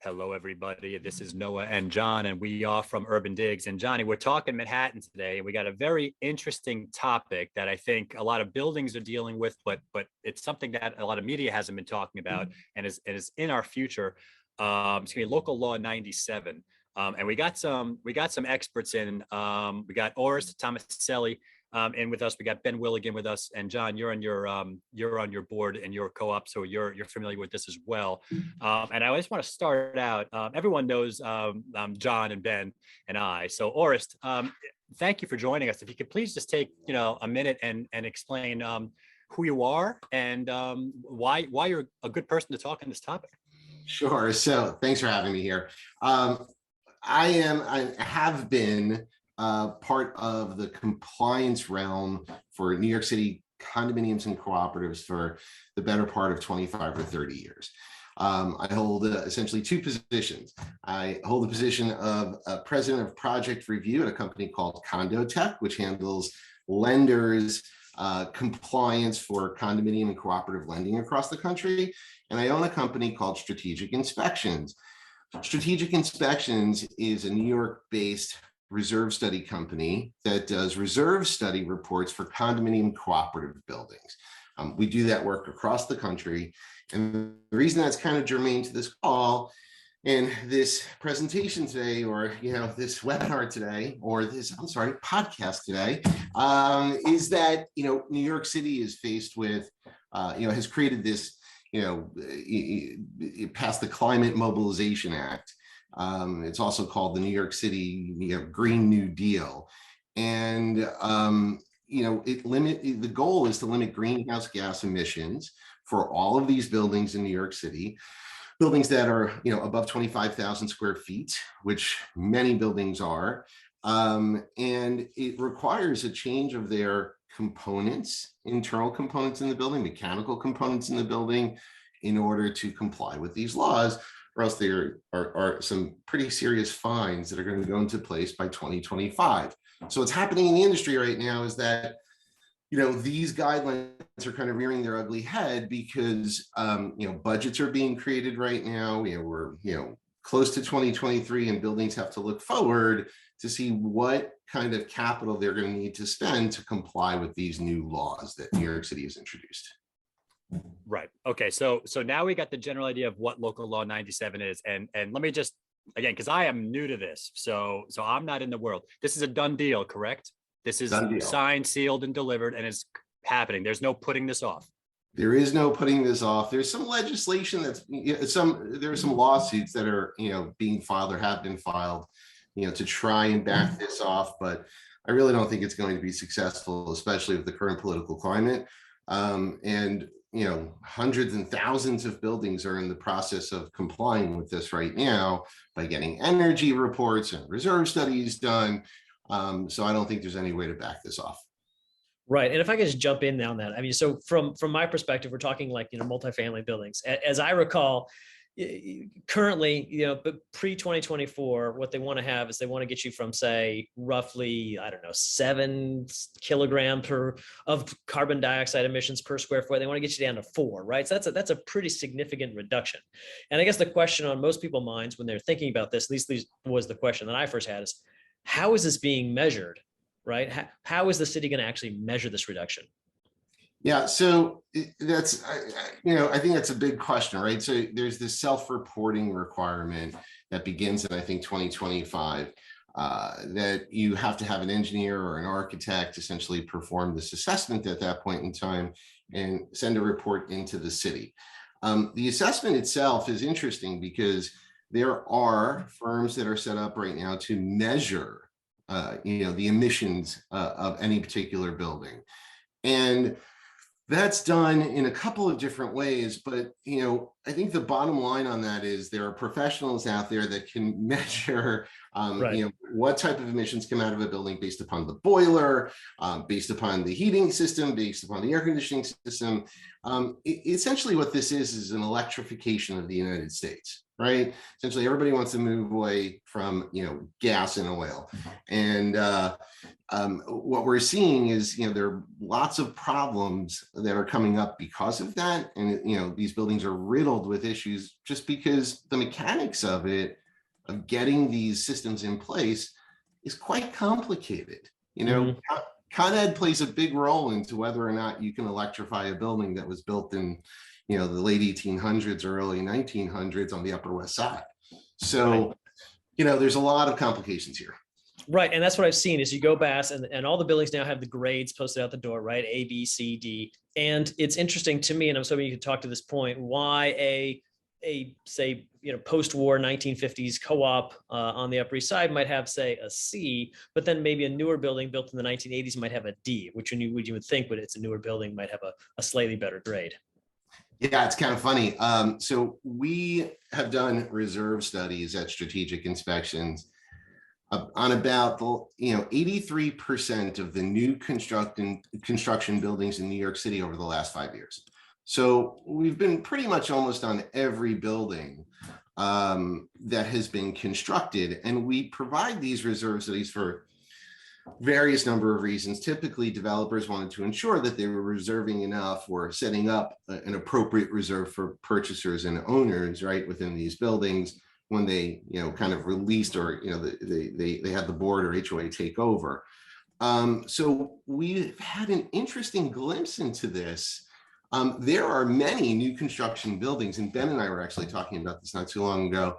Hello, everybody. This is Noah and John, and we are from Urban Digs. And Johnny, we're talking Manhattan today, and we got a very interesting topic that I think a lot of buildings are dealing with, but it's something that a lot of media hasn't been talking about, and is in our future. It's gonna be Local Law 97, and we got some experts in. We got Orest, Tomaselli, in with us. We got Ben Willig in with us, and John, you're on your board and your co-op, so you're familiar with this as well. And I just want to start out. Everyone knows John and Ben and I. So Orest, thank you for joining us. If you could please just take a minute and explain who you are and why you're a good person to talk on this topic. Sure. So thanks for having me here. I have been part of the compliance realm for New York City condominiums and cooperatives for the better part of 25 or 30 years. I hold essentially two positions. I hold the position of president of project review at a company called CondoTek, which handles lenders compliance for condominium and cooperative lending across the country. And I own a company called Strategic Inspections. Strategic Inspections is a New York-based reserve study company that does reserve study reports for condominium cooperative buildings. We do that work across the country. And the reason that's kind of germane to this call and this presentation today, or this webinar today, or this, podcast today, is that New York City is faced with, has created this, it passed the Climate Mobilization Act. It's also called the New York City Green New Deal, and the goal is to limit greenhouse gas emissions for all of these buildings in New York City, buildings that are above 25,000 square feet, which many buildings are, and it requires a change of their components, internal components in the building, mechanical components in the building, in order to comply with these laws, or else there are some pretty serious fines that are going to go into place by 2025. So what's happening in the industry right now is that these guidelines are kind of rearing their ugly head because budgets are being created right now. We're close to 2023, and buildings have to look forward to see what kind of capital they're going to need to spend to comply with these new laws that New York City has introduced. Right. Okay. So now we got the general idea of what Local Law 97 is, and let me just again, because I am new to this, so I'm not in the world. This is a done deal, correct? This is signed, sealed, and delivered, and it's happening. There's no putting this off. There is no putting this off. There's some legislation there are some lawsuits that are being filed or have been filed to try and back this off, but I really don't think it's going to be successful, especially with the current political climate. And hundreds and thousands of buildings are in the process of complying with this right now by getting energy reports and reserve studies done. So I don't think there's any way to back this off. Right. And if I could just jump in on that, I mean, so from my perspective, we're talking like, multifamily buildings. As I recall, currently, but pre-2024, what they want to have is they want to get you from, say, roughly, 7 kilograms of carbon dioxide emissions per square foot. They want to get you down to 4, right? So that's a pretty significant reduction. And I guess the question on most people's minds when they're thinking about this, at least was the question that I first had, is how is this being measured, right? How is the city going to actually measure this reduction? Yeah, so that's, I think that's a big question, right? So there's this self-reporting requirement that begins in, I think, 2025, that you have to have an engineer or an architect essentially perform this assessment at that point in time and send a report into the city. The assessment itself is interesting because there are firms that are set up right now to measure, the emissions of any particular building. And that's done in a couple of different ways, but I think the bottom line on that is there are professionals out there that can measure what type of emissions come out of a building based upon the boiler, based upon the heating system, based upon the air conditioning system. Essentially what this is an electrification of the United States. right? Essentially, everybody wants to move away from, gas and oil. And what we're seeing is, there are lots of problems that are coming up because of that. And, these buildings are riddled with issues just because the mechanics of it, of getting these systems in place, is quite complicated. Con Ed plays a big role into whether or not you can electrify a building that was built in, the late 1800s or early 1900s on the Upper West Side. So, there's a lot of complications here. Right. And that's what I've seen is you go past and all the buildings now have the grades posted out the door, right? A, B, C, D. And it's interesting to me, and I'm hoping you could talk to this point, why a say, post-war 1950s co-op on the Upper East Side might have, say, a C, but then maybe a newer building built in the 1980s might have a D, which you would think, but it's a newer building, might have a slightly better grade. Yeah, it's kind of funny. So we have done reserve studies at strategic inspections on about 83% of the new construction buildings in New York City over the last 5 years. So we've been pretty much almost on every building that has been constructed, and we provide these reserve studies for various number of reasons. Typically, developers wanted to ensure that they were reserving enough or setting up an appropriate reserve for purchasers and owners, right, within these buildings when they, kind of released or, they had the board or HOA take over. So we've had an interesting glimpse into this. There are many new construction buildings, and Ben and I were actually talking about this not too long ago,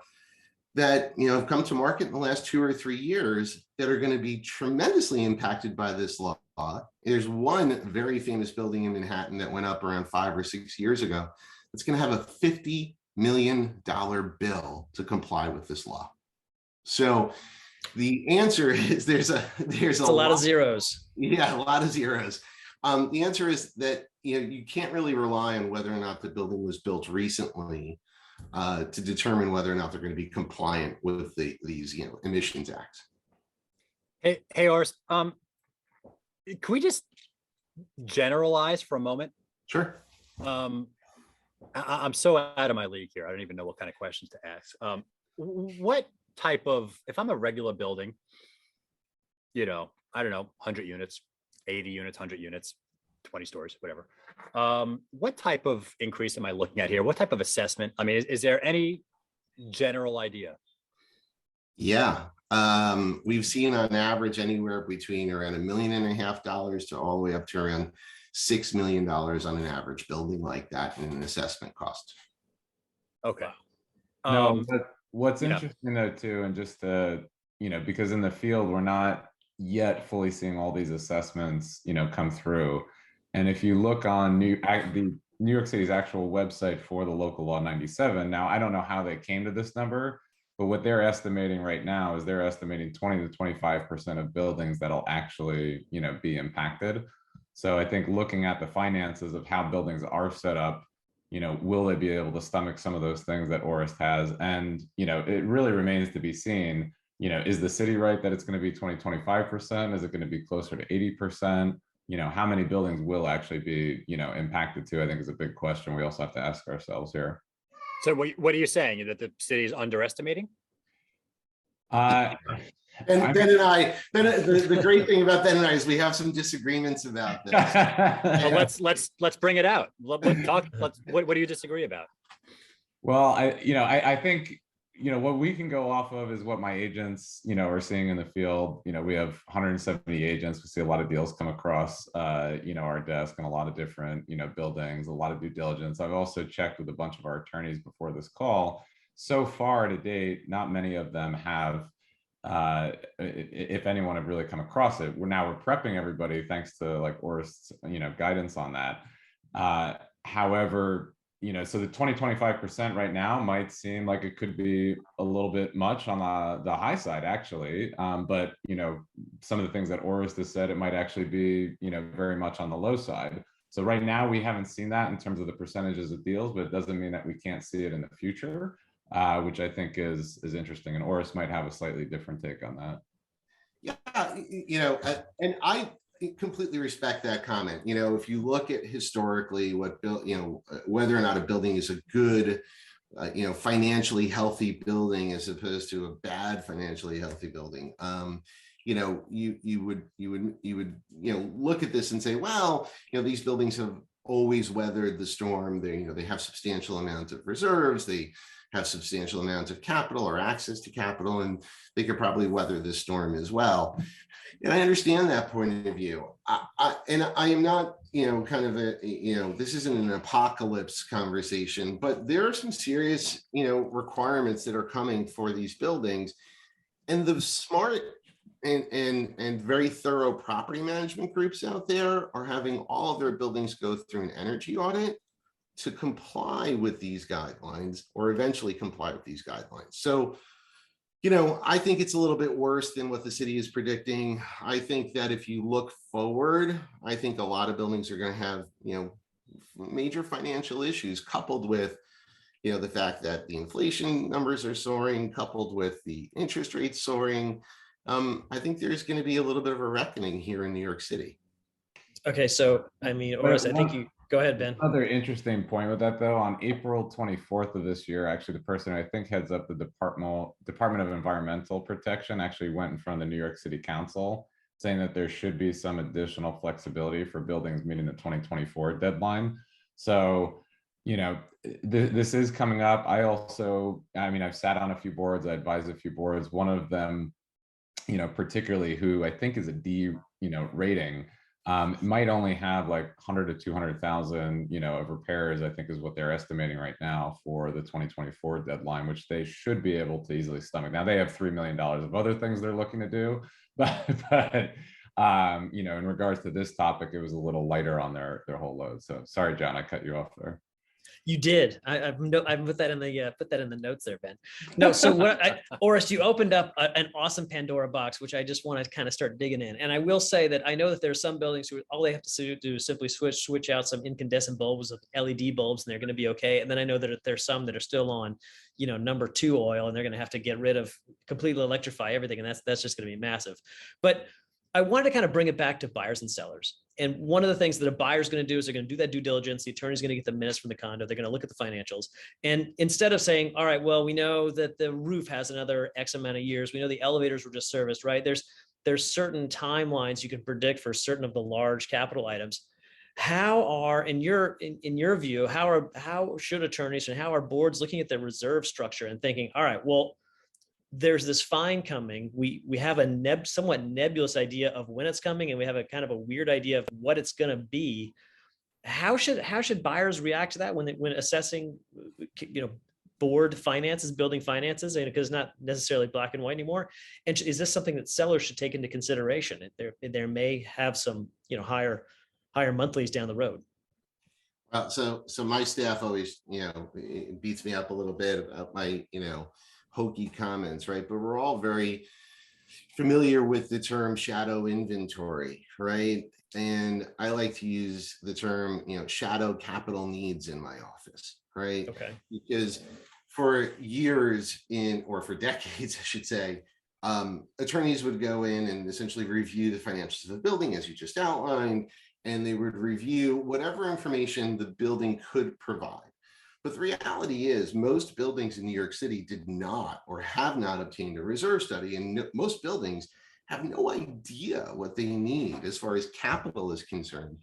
that have come to market in the last 2 or 3 years that are going to be tremendously impacted by this law. There's one very famous building in Manhattan that went up around 5 or 6 years ago. It's going to have a $50 million bill to comply with this law. So the answer is there's a lot of zeros. Yeah, a lot of zeros. The answer is that you can't really rely on whether or not the building was built recently to determine whether or not they're going to be compliant with these emissions acts. Hey, Orest, can we just generalize for a moment? Sure. I'm so out of my league here. I don't even know what kind of questions to ask. What type of, if I'm a regular building, I don't know, 100 units, 80 units, 100 units, 20 stories, whatever. What type of increase am I looking at here? What type of assessment? I mean, is there any general idea? Yeah. We've seen on average anywhere between around $1.5 million to all the way up to around $6 million on an average building like that in an assessment cost. Okay. No, but what's interesting though too, and just because in the field we're not yet fully seeing all these assessments come through. And if you look on the New York City's actual website for the local law 97, now I don't know how they came to this number, but what they're estimating right now is they're estimating 20 to 25% of buildings that'll actually be impacted. So I think looking at the finances of how buildings are set up, will they be able to stomach some of those things that Orest has? And it really remains to be seen. Is the city right that it's going to be 20-25%? Is it going to be closer to 80%? How many buildings will actually be, impacted too, I think is a big question we also have to ask ourselves here. So what are you saying? That the city is underestimating? And Ben and I, the great thing about Ben and I is we have some disagreements about this. Well, let's bring it out. What do you disagree about? Well, I think what we can go off of is what my agents are seeing in the field. We have 170 agents. We see a lot of deals come across our desk and a lot of different buildings, a lot of due diligence. I've also checked with a bunch of our attorneys before this call. So far to date, not many of them have, if anyone, have really come across it. We're prepping everybody thanks to like Orest's guidance on that. However, so the 20-25% right now might seem like it could be a little bit much on the high side, actually. But some of the things that Orest has said, it might actually be very much on the low side. So right now we haven't seen that in terms of the percentages of deals, but it doesn't mean that we can't see it in the future, which I think is interesting. And Orest might have a slightly different take on that. Yeah, and I completely respect that comment. If you look at historically what whether or not a building is a good financially healthy building as opposed to a bad financially healthy building. You would look at this and say, well, these buildings have always weathered the storm. They have substantial amounts of reserves. They have substantial amounts of capital or access to capital, and they could probably weather this storm as well. And I understand that point of view. I am not, this isn't an apocalypse conversation, but there are some serious, requirements that are coming for these buildings. And the smart and very thorough property management groups out there are having all of their buildings go through an energy audit to comply with these guidelines, or eventually comply with these guidelines. So, I think it's a little bit worse than what the city is predicting. I think that if you look forward, I think a lot of buildings are going to have, major financial issues, coupled with, the fact that the inflation numbers are soaring, coupled with the interest rates soaring. I think there's going to be a little bit of a reckoning here in New York City. Okay, so Orest, I think you go ahead, Ben. Another interesting point with that, though, on April 24th of this year, actually, the person I think heads up the Department of Environmental Protection actually went in front of the New York City Council, saying that there should be some additional flexibility for buildings meeting the 2024 deadline. So, this is coming up. I've sat on a few boards. I advise a few boards. One of them, particularly, who I think is a D, rating, might only have like 100 to 200,000, of repairs, I think is what they're estimating right now for the 2024 deadline, which they should be able to easily stomach. Now they have $3 million of other things they're looking to do, but in regards to this topic, it was a little lighter on their whole load. So sorry, John, I cut you off there. You did. I put that in the notes there, Ben. No, so Orest, you opened up an awesome Pandora box, which I just want to kind of start digging in. And I will say that I know that there are some buildings who all they have to do is simply switch out some incandescent bulbs with LED bulbs, and they're going to be okay. And then I know that there's some that are still on, number 2 oil, and they're going to have to get rid of, completely electrify everything, and that's just going to be massive. But I wanted to kind of bring it back to buyers and sellers. And one of the things that a buyer is going to do is they're going to do that due diligence. The attorney's going to get the minutes from the condo. They're going to look at the financials. And instead of saying, all right, well, we know that the roof has another X amount of years. We know the elevators were just serviced, right? There's certain timelines you can predict for certain of the large capital items. How are, in your view, how should attorneys and how are boards looking at the reserve structure and thinking, all right, well, there's this fine coming. We have a somewhat nebulous idea of when it's coming, and we have a kind of a weird idea of what it's going to be. How should buyers react to that when assessing, board finances, building finances, and because it's not necessarily black and white anymore? And is this something that sellers should take into consideration? There may have some higher monthlies down the road. So my staff always beats me up a little bit about my hokey comments, right? But we're all very familiar with the term shadow inventory, right? And I like to use the term, shadow capital needs in my office, right? Okay. Because for years or for decades, I should say, attorneys would go in and essentially review the financials of the building, as you just outlined, and they would review whatever information the building could provide. But the reality is most buildings in New York City did not or have not obtained a reserve study, and most buildings have no idea what they need as far as capital is concerned.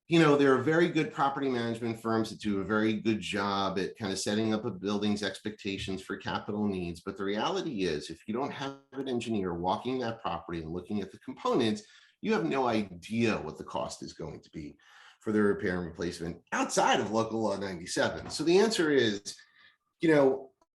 There are very good property management firms that do a very good job at kind of setting up a building's expectations for capital needs. But the reality is, if you don't have an engineer walking that property and looking at the components, you have no idea what the cost is going to be for the repair and replacement outside of local law 97. So the answer is,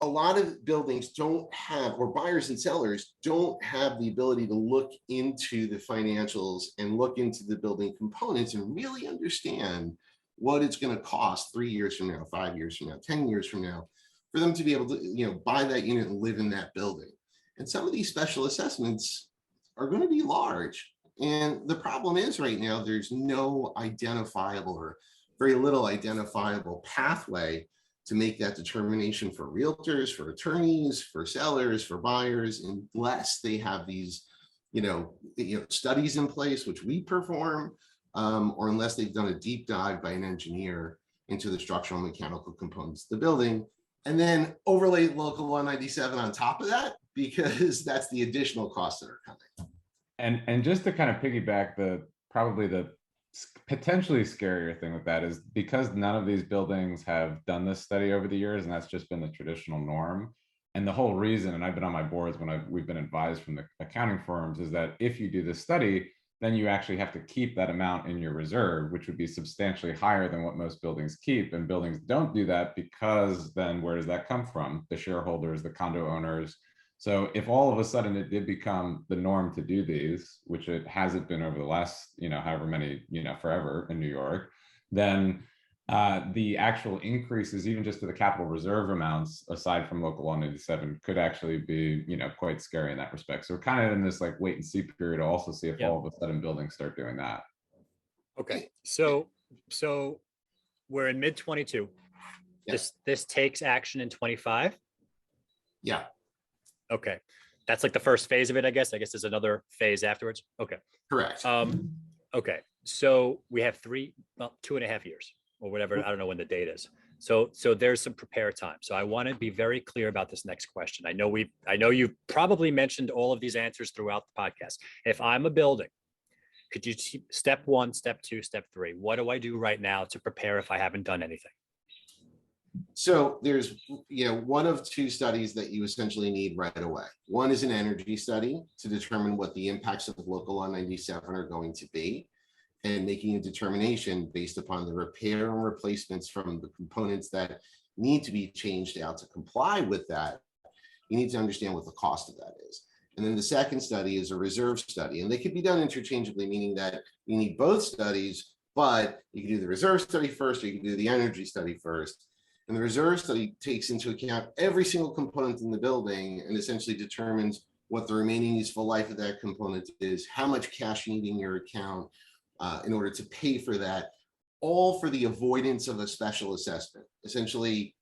a lot of buildings don't have, or buyers and sellers don't have the ability to look into the financials and look into the building components and really understand what it's going to cost 3 years from now, 5 years from now, 10 years from now, for them to be able to, buy that unit and live in that building. And some of these special assessments are going to be large. And the problem is right now, there's no identifiable or very little identifiable pathway to make that determination for realtors, for attorneys, for sellers, for buyers, unless they have these, studies in place, which we perform, or unless they've done a deep dive by an engineer into the structural and mechanical components of the building, and then overlay local 197 on top of that, because that's the additional costs that are coming. And just to kind of piggyback, probably the potentially scarier thing with that is because none of these buildings have done this study over the years, and that's just been the traditional norm. And the whole reason, and I've been on my boards when we've been advised from the accounting firms, is that if you do this study, then you actually have to keep that amount in your reserve, which would be substantially higher than what most buildings keep. And buildings don't do that because then where does that come from? The shareholders, the condo owners. So if all of a sudden it did become the norm to do these, which it hasn't been over the last, however many, forever in New York, then the actual increases, even just to the capital reserve amounts, aside from local 187, could actually be, quite scary in that respect. So we're kind of in this like wait and see period to also see if all of a sudden buildings start doing that. Okay, so we're in mid 22. Yeah. This takes action in 25. Yeah. Okay, that's like the first phase of it, I guess. There's another phase afterwards. Okay. Correct. Okay, so we have 2.5 years or whatever. I don't know when the date is. So there's some prepare time. So I want to be very clear about this next question. I know you've probably mentioned all of these answers throughout the podcast. If I'm a building, could you step 1, step 2, step 3? What do I do right now to prepare if I haven't done anything? So there's, one of two studies that you essentially need right away. One is an energy study to determine what the impacts of local 197 are going to be, and making a determination based upon the repair and replacements from the components that need to be changed out to comply with that. You need to understand what the cost of that is. And then the second study is a reserve study, and they could be done interchangeably, meaning that you need both studies, but you can do the reserve study first, or you can do the energy study first. And the reserve study takes into account every single component in the building and essentially determines what the remaining useful life of that component is, how much cash you need in your account in order to pay for that, all for the avoidance of a special assessment. Essentially,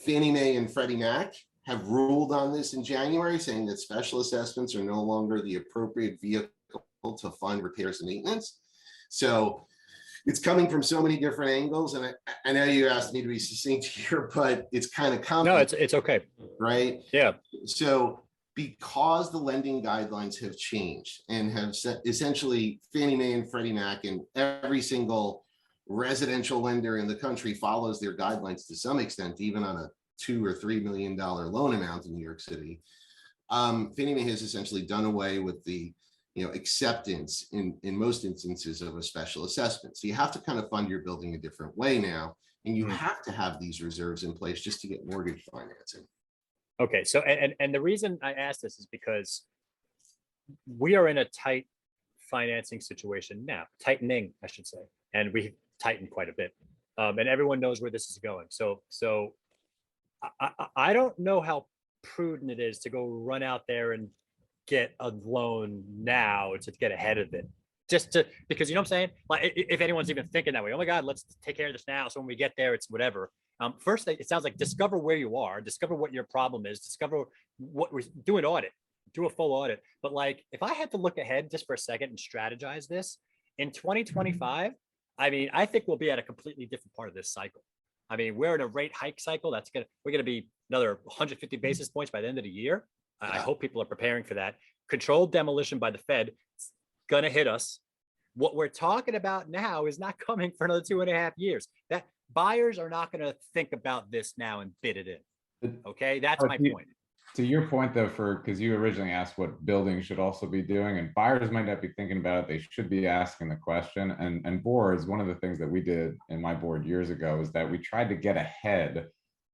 Fannie Mae and Freddie Mac have ruled on this in January, saying that special assessments are no longer the appropriate vehicle to fund repairs and maintenance. So it's coming from so many different angles, and I know you asked me to be succinct here, but it's kind of complex. No, it's okay. Right? Yeah. So because the lending guidelines have changed and have essentially Fannie Mae and Freddie Mac and every single residential lender in the country follows their guidelines to some extent, even on a $2 or $3 million loan amount in New York City. Fannie Mae has essentially done away with the acceptance in most instances of a special assessment. So you have to kind of fund your building a different way now, and you have to have these reserves in place just to get mortgage financing. Okay, so and the reason I asked this is because we are in a tight financing situation now, tightening, I should say, and we've tightened quite a bit, and everyone knows where this is going. So I don't know how prudent it is to go run out there and get a loan now to get ahead of it, because you know what I'm saying? Like, if anyone's even thinking that way, oh my God, let's take care of this now, so when we get there, it's whatever. First, it sounds like discover where you are, discover what your problem is, discover what we're do an audit, do a full audit. But like, if I had to look ahead just for a second and strategize this in 2025, I think we'll be at a completely different part of this cycle. We're in a rate hike cycle. We're gonna be another 150 basis points by the end of the year. I hope people are preparing for that. Controlled demolition by the Fed, it's gonna hit us. What we're talking about now is not coming for another 2.5 years. That buyers are not going to think about this now and bid it in. Okay, that's my point. To your point, though, because you originally asked what buildings should also be doing, and buyers might not be thinking about it, they should be asking the question. And boards, one of the things that we did in my board years ago is that we tried to get ahead,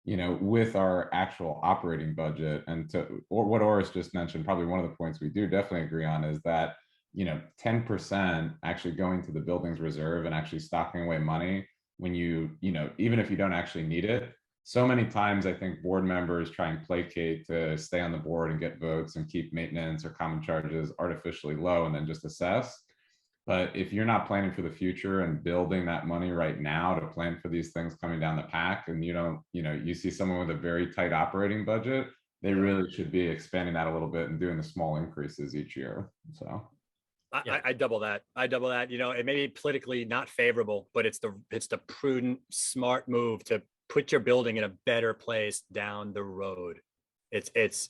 with our actual operating budget. And or what Orest just mentioned, probably one of the points we do definitely agree on is that 10% actually going to the buildings reserve and actually stocking away money when even if you don't actually need it. So many times I think board members try and placate to stay on the board and get votes and keep maintenance or common charges artificially low and then just assess. But if you're not planning for the future and building that money right now to plan for these things coming down the pack, and you see someone with a very tight operating budget, they really should be expanding that a little bit and doing the small increases each year. So I double that. It may be politically not favorable, but it's the prudent, smart move to put your building in a better place down the road. It's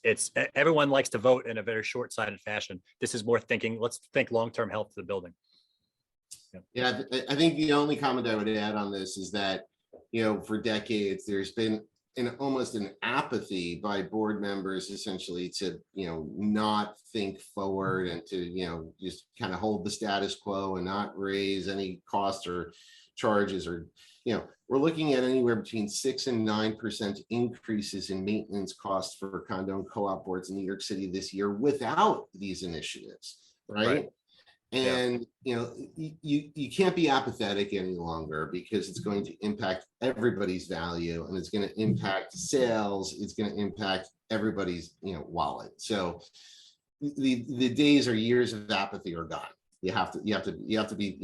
everyone likes to vote in a very short-sighted fashion. This is more thinking, let's think long-term health of the building. Yeah, I think the only comment I would add on this is that, for decades, there's been almost an apathy by board members essentially to, not think forward and to, just kind of hold the status quo and not raise any costs or charges, or, we're looking at anywhere between 6 and 9% increases in maintenance costs for condo and co-op boards in New York City this year without these initiatives, right? And you can't be apathetic any longer, because it's going to impact everybody's value, and it's going to impact sales. It's going to impact everybody's wallet. So the days or years of apathy are gone. You have to be,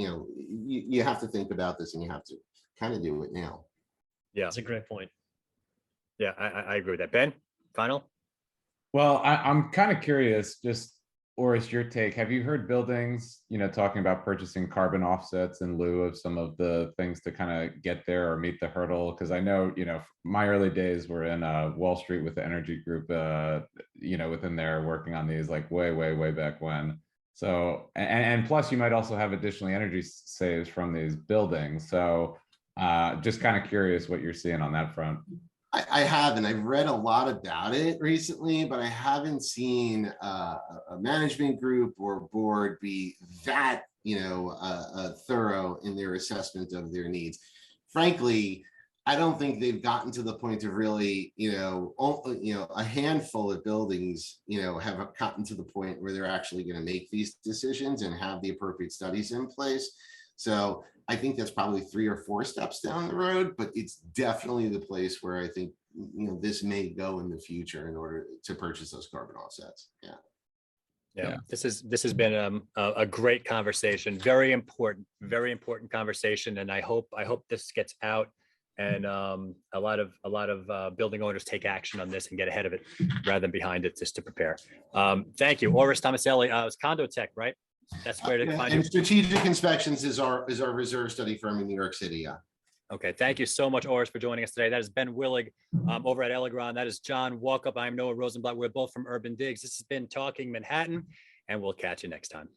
you have to think about this, and you have to kind of do it now. Yeah, That's a great point. Yeah, I agree with that. Ben, final. Well, I'm kind of curious, just Orest, your take. Have you heard buildings, talking about purchasing carbon offsets in lieu of some of the things to kind of get there or meet the hurdle? Because I know, my early days were in Wall Street with the energy group, within there working on these like way back when. So, and plus you might also have additionally energy saves from these buildings. So just kind of curious what you're seeing on that front. I haven't. I've read a lot about it recently, but I haven't seen a management group or board be that, thorough in their assessment of their needs. Frankly, I don't think they've gotten to the point of really, a handful of buildings, have gotten to the point where they're actually going to make these decisions and have the appropriate studies in place. So I think that's probably 3 or 4 steps down the road, but it's definitely the place where I think, this may go in the future in order to purchase those carbon offsets. Yeah. This has been a great conversation. Very important conversation. And I hope this gets out, and a lot of building owners take action on this and get ahead of it rather than behind it, just to prepare. Thank you. Orest Tomaselli, it's CondoTek, right? That's where to find you. And Strategic Inspections is our reserve study firm in New York City. Yeah. Okay. Thank you so much, Orest, for joining us today. That is Ben Willig over at Elegran. That is John Walkup. I'm Noah Rosenblatt. We're both from Urban Digs. This has been Talking Manhattan, and we'll catch you next time.